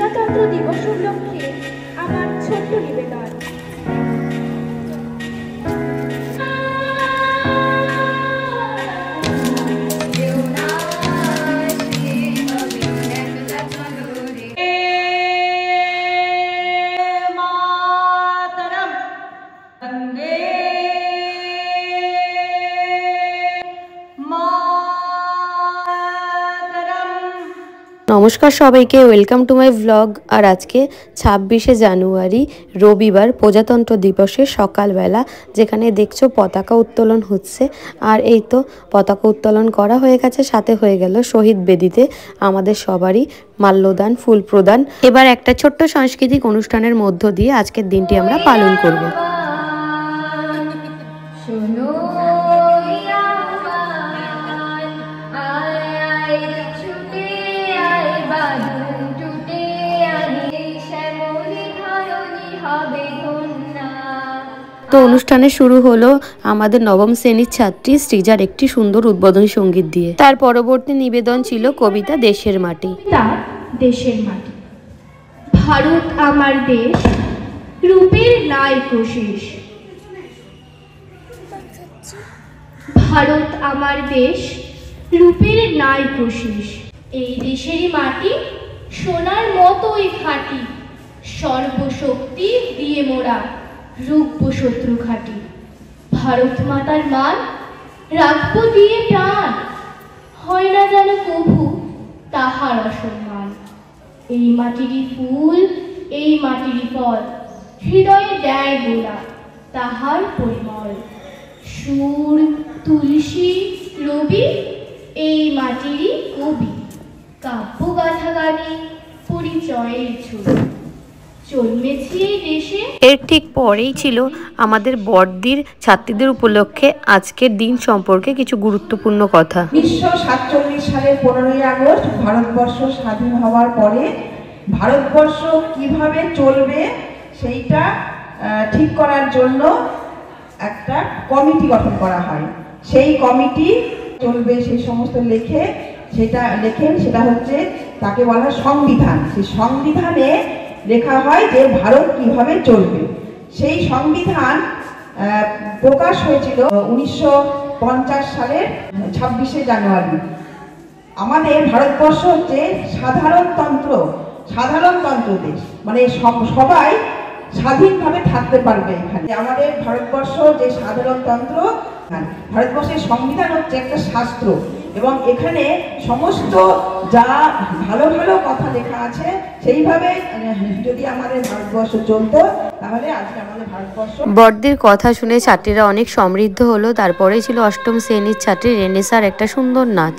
প্রজাতন্ত্র দিবস উপলক্ষে আমার ছোট্ট নিবেদন। নমস্কার সবাইকে, ওয়েলকাম টু মাই ব্লগ। আর আজকে 26শে জানুয়ারি রবিবার, প্রজাতন্ত্র দিবসের সকালবেলা, যেখানে দেখছো পতাকা উত্তোলন হচ্ছে। আর এই তো পতাকা উত্তোলন করা হয়ে গেছে, সাথে হয়ে গেল শহীদ বেদিতে আমাদের সবারই মাল্যদান, ফুল প্রদান। এবার একটা ছোট্ট সাংস্কৃতিক অনুষ্ঠানের মধ্য দিয়ে আজকের দিনটি আমরা পালন করব। তো অনুষ্ঠানে শুরু হলো আমাদের নবম শ্রেণীর ছাত্রী সৃজার একটি সুন্দর উদ্বোধনী সঙ্গীত দিয়ে। তার পরবর্তী নিবেদন ছিল কবিতা দেশের মাটি। দেশের মাটি। ভারত আমার দেশ, রূপের নাই কোশিস। ভারত আমার দেশ, রূপের নাই কোশিস। এই দেশেরই মাটি সোনার মতোই খাঁটি, সর্বশক্তি দিয়ে মোড়া, রূপ শত্রু ঘাটি। ভারত মাতার মান রাখবো দিয়ে প্রাণ, হয় না যেন কভু তাহার অসম্মান। এই মাটিরই ফুল, এই মাটিরই ফল, হৃদয়ে দেয় গোলা তাহার পরিমল। সুর, তুলসী, রবি এই মাটিরই কবি, কাব্য গাথা গানে পরিচয়ের ছবি। এর ঠিক পরেই ছিল আমাদের বড়দির ছাত্রীদের উপলক্ষে আজকের দিন সম্পর্কে কিছু গুরুত্বপূর্ণ কথা। 1947 সালের 15ই আগস্ট ভারতবর্ষ স্বাধীন হওয়ার পরে ভারতবর্ষ কিভাবে চলবে সেইটা ঠিক করার জন্য একটা কমিটি গঠন করা হয়। সেই কমিটি চলবে সেই সমস্ত সেটা হচ্ছে তাকে বলা সংবিধান। সেই সংবিধানে লেখা হয় যে ভারত কিভাবে চলবে। সেই সংবিধান প্রকাশ হয়েছিল 1950 সালের 26শে জানুয়ারি। আমাদের ভারতবর্ষ হচ্ছে সাধারণতন্ত্র দেশ, মানে সবাই স্বাধীনভাবে থাকতে পারবে এখানে। আমাদের ভারতবর্ষ যে সাধারণতন্ত্র, ভারতবর্ষের সংবিধান হচ্ছে একটা শাস্ত্র, এবং এখানে সমস্ত যা ভালো ভালো কথা লেখা আছে সেইভাবে যদি আমাদের ভারতবর্ষ চলতো তাহলে আজকে আমাদের ভারতবর্ষ। বড়দির কথা শুনে ছাত্রীরা অনেক সমৃদ্ধ হলো। তারপরে ছিল অষ্টম শ্রেণীর ছাত্রী রেনেসার একটা সুন্দর নাচ।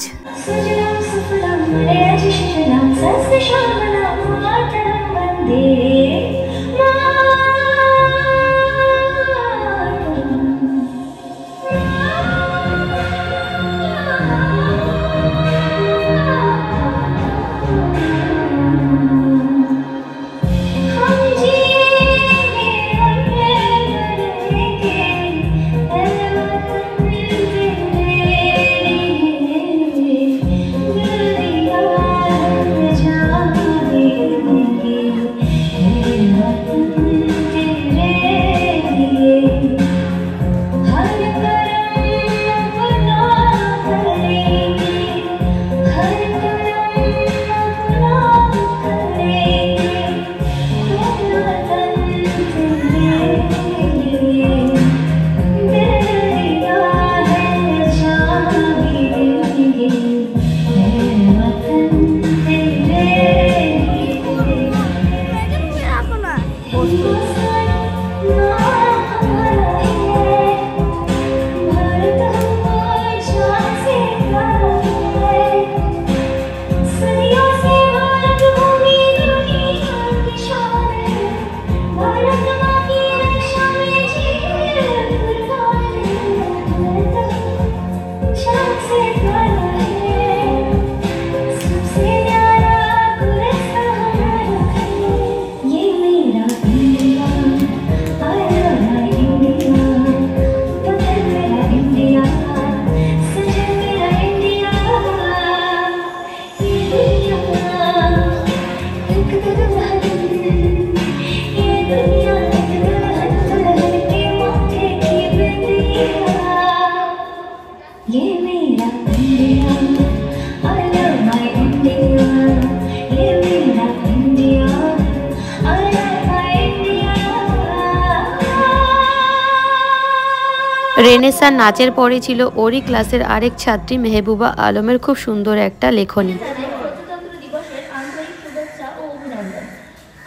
রেনেসাঁ নাচের পরে ছিল ওরই ক্লাসের আরেক ছাত্রী মেহবুবা আলমের খুব সুন্দর একটা লেখনী। প্রজাতন্ত্র দিবসের আন্তরিক শুভেচ্ছা ও অভিনন্দন।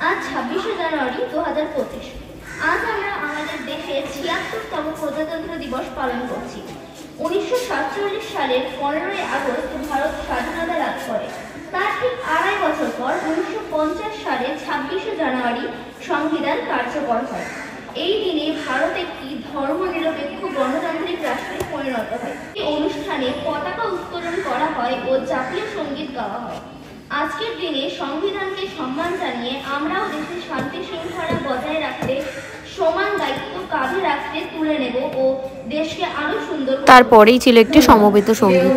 আজ 26শে জানুয়ারি 2025। আজ আমরা আমাদের দেশের 76তম প্রজাতন্ত্র দিবস পালন করছি। 1947 সালের 15ই আগস্ট ভারত স্বাধীনতা লাভ করে। তার ঠিক 2.5 বছর পর 1950 সালে 26শে জানুয়ারি সংবিধান কার্যকর হয়। এই দিনে ভারত একটি ধর্মনিরপেক্ষ গণতান্ত্রিক রাষ্ট্রে পরিণত হয়। এই অনুষ্ঠানে পতাকা উত্তোলন করা হয় ও জাতীয় সঙ্গীত গাওয়া হয়। আজকের দিনে সংবিধানকে সম্মান জানিয়ে আমরাও দেশের শান্তি শৃঙ্খলা বজায় রাখতে সমান দায়িত্ব কাঁধে রাখতে তুলে নেব ও দেশকে আরো সুন্দর। তারপরেই ছিল একটি সমবেত সঙ্গীত।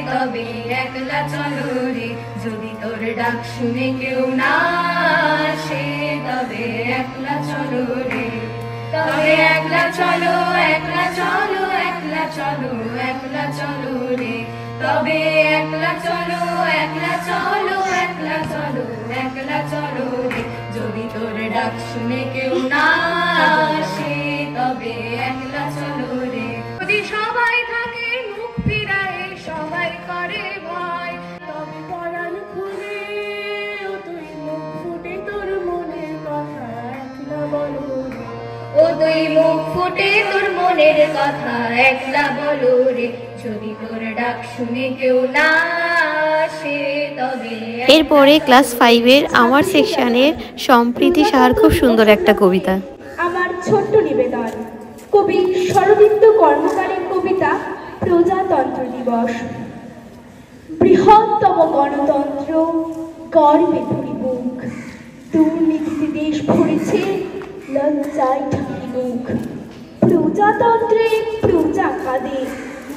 তবে একলা চলো রে, যদি তোর ডাক শুনে কেউ না আসে, তবে একলা চলো রে, তবে একলা চলো, একলা চলো, একলা চলো, একলা চলো রে, তবে একলা চলো, একলা চলো, একলা চলো, একলা চলো রে, যদি তোর ডাক শুনে কেউ না আসে, তবে একলা চলো রে। যদি সবাই থাকে মুখ ফিরায়, সবাই করে ভয়, তবে পরাণ খুলে ও তুই মুখ ফুটে তোর মনের কথা একলা বলো রে, ও তুই মুখ ফুটে তোর মনের কথা একলা বলো রে, যদি তোর ডাক শুনে কেউ না আসে, তবে। এরপরে ক্লাস 5-এর আমার সেকশনের সম্প্রীতি সাহার খুব সুন্দর একটা কবিতা। আমার ছোট্ট নিবেদন, কবি শরদিন্দু কর্মকারের কবিতা প্রজাতন্ত্র দিবস। বৃহত্তম গণতন্ত্র গর্বে ভরি বুক, দুর্নীতিতে দেশ ভরেছে লজ্জায় ঢাকি মুখ। প্রজাতন্ত্রে প্রজা কাঁদে,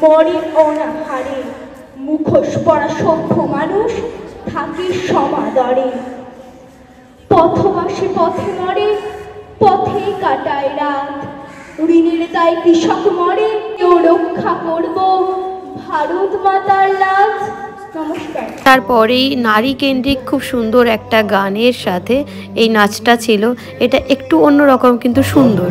মরে অনাহারে, মুখোশ পরা সভ্য মানুষ থাকে সমাদরে। পথবাসে পথে মরে, পথে কাটায় রাত, ঋণের দায় কৃষক মরে, কেউ রক্ষা করব ভারত মাতার লাজ। নমস্কার। তারপরেই নারী কেন্দ্রিক খুব সুন্দর একটা গানের সাথে এই নাচটা ছিল। এটা একটু অন্যরকম কিন্তু সুন্দর।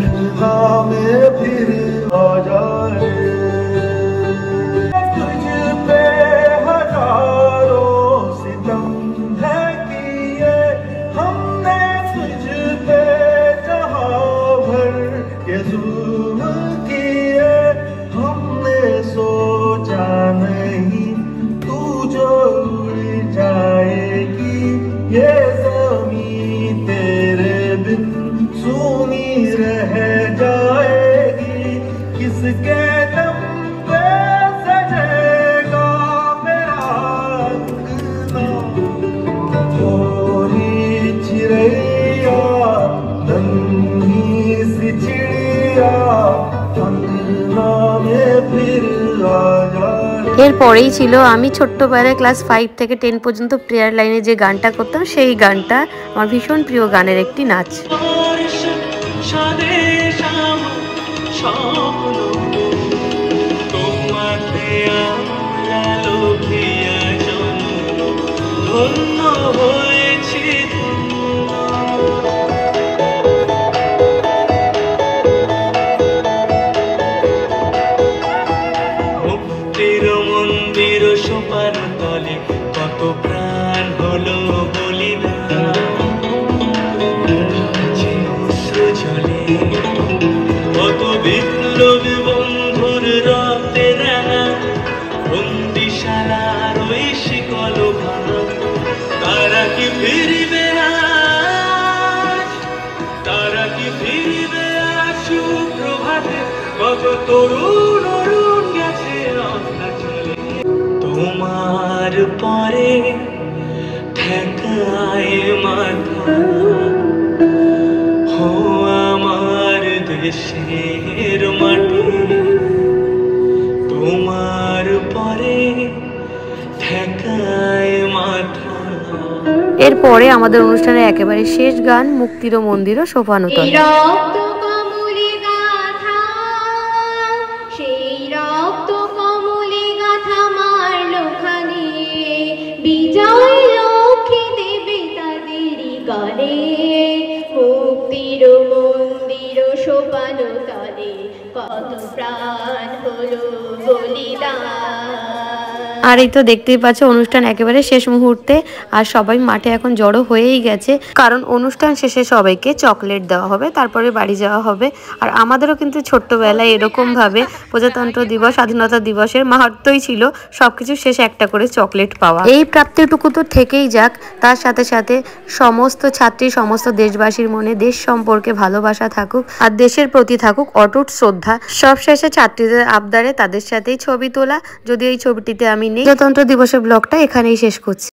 এরপরেই ছিল আমি ছোট্টবেলায় ক্লাস 5 থেকে 10 পর্যন্ত প্রেয়ার লাইনে যে গানটা করতাম, সেই গানটা আমার ভীষণ প্রিয় গানের একটি নাচ। কত প্রাণ হলো বলিদান, অশ্রু ঝরে কত বিপ্লবী বন্ধুর রক্তে রাঙা, বন্দিশালার ওই শিকল ভাঙা, তারা কি ফিরবে আজ, তারা কি ফিরবে আজ সুপ্রভাতে, কত তরুণ অরুণ গেছে রাস্তা চলে, তোমার পরে ঠেকায় মাথা, হো আমার দেশের মাটি, তোমার পরে ঠেকায় মাথা। এরপরে আমাদের অনুষ্ঠানের একেবারে শেষ গান মুক্তির মন্দির সোপানো তলে। মুক্তির মন্দির সোপানো তলে, কত প্রাণ হলো বলিদান। আর এই তো দেখতেই পাচ্ছ অনুষ্ঠান একেবারে শেষ মুহূর্তে, আর সবাই মাঠে এখন জড়ো হয়েই গেছে, কারণ অনুষ্ঠান শেষে সবাইকে চকলেট দেওয়া হবে, তারপরে বাড়ি যাওয়া হবে। আর আমাদেরও কিন্তু ছোট্টবেলায় এরকম ভাবে প্রজাতন্ত্র দিবস, স্বাধীনতা দিবসের মাহাত্ম্যই ছিল সবকিছু শেষে একটা করে চকলেট পাওয়া। এই প্রাপ্তিটুকু তো থেকেই যাক, তার সাথে সাথে সমস্ত ছাত্রী, সমস্ত দেশবাসীর মনে দেশ সম্পর্কে ভালোবাসা থাকুক, আর দেশের প্রতি থাকুক অটুট শ্রদ্ধা। সবশেষে ছাত্রীদের আবদারে তাদের সাথেই ছবি তোলা। যদি এই ছবিটিতে আমি নেই। প্রজাতন্ত্র দিবসের ব্লগটা এখানেই শেষ করছি।